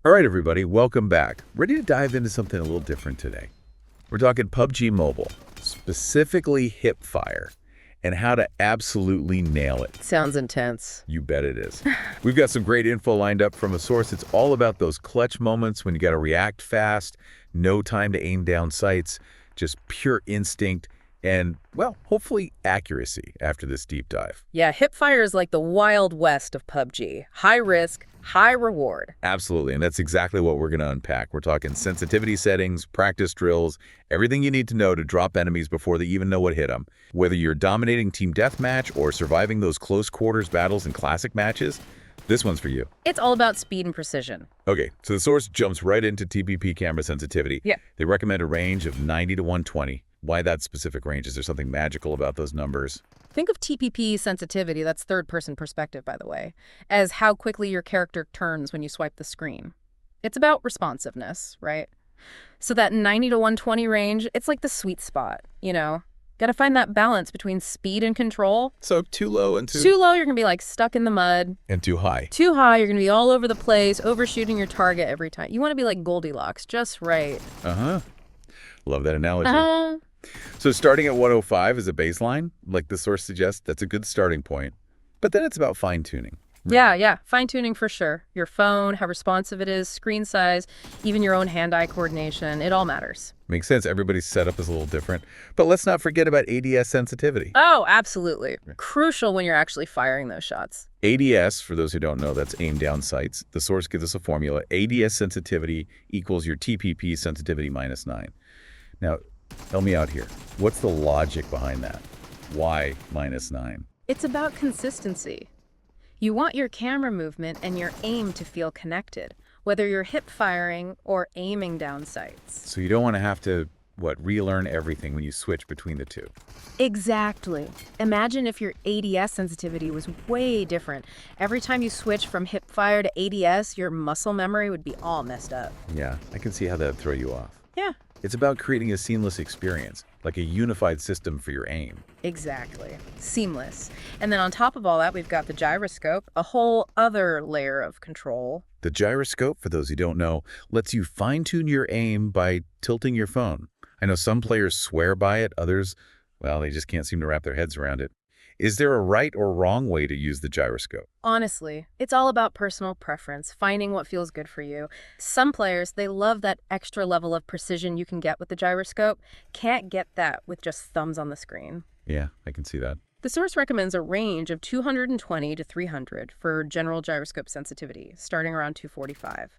All right, everybody, welcome back. Ready to dive into something a little different today. We're talking PUBG Mobile, specifically hipfire, and how to absolutely nail it. Sounds intense. You bet it is. We've got some great info lined up from a source. It's all about those clutch moments when you got to react fast, no time to aim down sights, just pure instinct, and, well, hopefully accuracy after this deep dive. Yeah, hipfire is like the Wild West of PUBG. High risk, high reward. Absolutely, and that's exactly what we're going to unpack. We're talking sensitivity settings, practice drills, everything you need to know to drop enemies before they even know what hit them. Whether you're dominating team deathmatch or surviving those close quarters battles in classic matches, this one's for you. It's all about speed and precision. Okay, so the source jumps right into TPP camera sensitivity. Yeah. They recommend a range of 90 to 120. Why that specific range? Is there something magical about those numbers? Think of TPP sensitivity, that's third-person perspective, by the way, as how quickly your character turns when you swipe the screen. It's about responsiveness, right? So that 90 to 120 range, it's like the sweet spot, you know? Gotta find that balance between speed and control. So too low and Too low, you're gonna be like stuck in the mud. And too high. Too high, you're gonna be all over the place, overshooting your target every time. You wanna be like Goldilocks, just right. Uh-huh. Love that analogy. So starting at 105 is a baseline, like the source suggests, that's a good starting point. But then it's about fine-tuning. Yeah. Fine-tuning for sure. Your phone, how responsive it is, screen size, even your own hand-eye coordination, it all matters. Makes sense. Everybody's setup is a little different. But let's not forget about ADS sensitivity. Oh, absolutely. Crucial when you're actually firing those shots. ADS, for those who don't know, that's aim down sights. The source gives us a formula. ADS sensitivity equals your TPP sensitivity minus 9. Now, help me out here. What's the logic behind that? Why minus 9? It's about consistency. You want your camera movement and your aim to feel connected, whether you're hip firing or aiming down sights. So you don't want to have to, relearn everything when you switch between the two. Exactly. Imagine if your ADS sensitivity was way different. Every time you switch from hip fire to ADS, your muscle memory would be all messed up. Yeah, I can see how that would throw you off. Yeah. It's about creating a seamless experience, like a unified system for your aim. Exactly. Seamless. And then on top of all that, we've got the gyroscope, a whole other layer of control. The gyroscope, for those who don't know, lets you fine-tune your aim by tilting your phone. I know some players swear by it, others, well, they just can't seem to wrap their heads around it. Is there a right or wrong way to use the gyroscope? Honestly, it's all about personal preference, finding what feels good for you. Some players, they love that extra level of precision you can get with the gyroscope. Can't get that with just thumbs on the screen. Yeah, I can see that. The source recommends a range of 220 to 300 for general gyroscope sensitivity, starting around 245.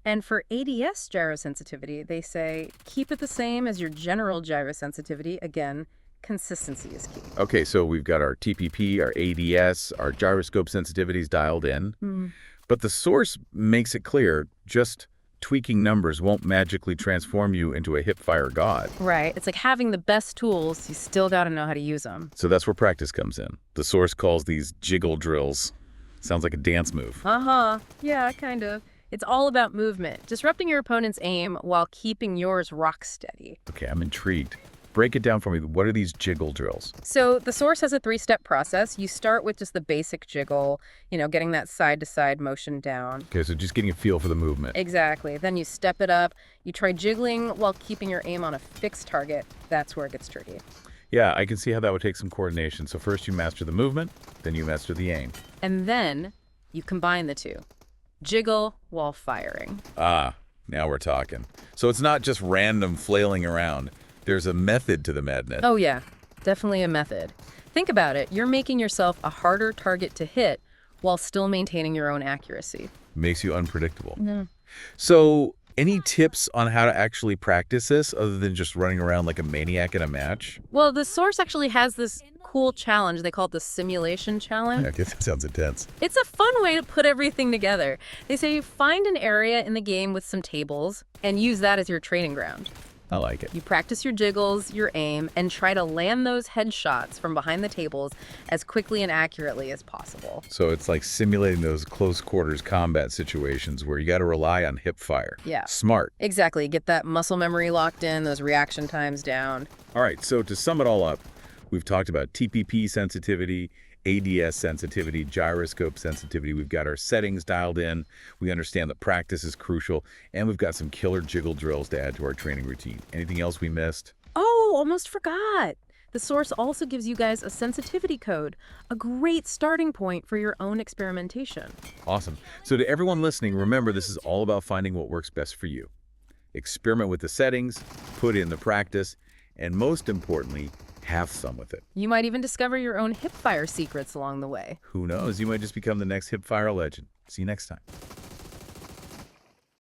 And for ADS gyro sensitivity, they say keep it the same as your general gyro sensitivity. Again, consistency is key. Okay, so we've got our TPP, our ADS, our gyroscope sensitivities dialed in. But the source makes it clear just tweaking numbers won't magically transform you into a hipfire god. Right. It's like having the best tools, you still got to know how to use them. So that's where practice comes in. The source calls these jiggle drills. Sounds like a dance move. Yeah, kind of. It's all about movement, disrupting your opponent's aim while keeping yours rock steady. Okay, I'm intrigued. Break it down for me. What are these jiggle drills? So the source has a 3-step process. You start with just the basic jiggle, getting that side-to-side motion down. Okay, so just getting a feel for the movement. Exactly. Then you step it up. You try jiggling while keeping your aim on a fixed target. That's where it gets tricky. Yeah, I can see how that would take some coordination. So first you master the movement, then you master the aim. And then you combine the two. Jiggle while firing. Ah, now we're talking. So it's not just random flailing around. There's a method to the madness. Oh yeah, definitely a method. Think about it. You're making yourself a harder target to hit while still maintaining your own accuracy. Makes you unpredictable. Yeah. So any tips on how to actually practice this other than just running around like a maniac in a match? Well, the source actually has this cool challenge. They call it the simulation challenge. I guess that sounds intense. It's a fun way to put everything together. They say you find an area in the game with some tables and use that as your training ground. I like it. You practice your jiggles, your aim, and try to land those headshots from behind the tables as quickly and accurately as possible. So it's like simulating those close quarters combat situations where you got to rely on hip fire. Yeah. Smart. Exactly. Get that muscle memory locked in, those reaction times down. All right, so to sum it all up, we've talked about TPP sensitivity, ADS sensitivity, gyroscope sensitivity. We've got our settings dialed in. We understand that practice is crucial, and we've got some killer jiggle drills to add to our training routine. Anything else we missed? Oh, almost forgot. The source also gives you guys a sensitivity code, a great starting point for your own experimentation. Awesome. So to everyone listening, remember this is all about finding what works best for you. Experiment with the settings, put in the practice, and most importantly, have fun with it. You might even discover your own hipfire secrets along the way. Who knows? You might just become the next hipfire legend. See you next time.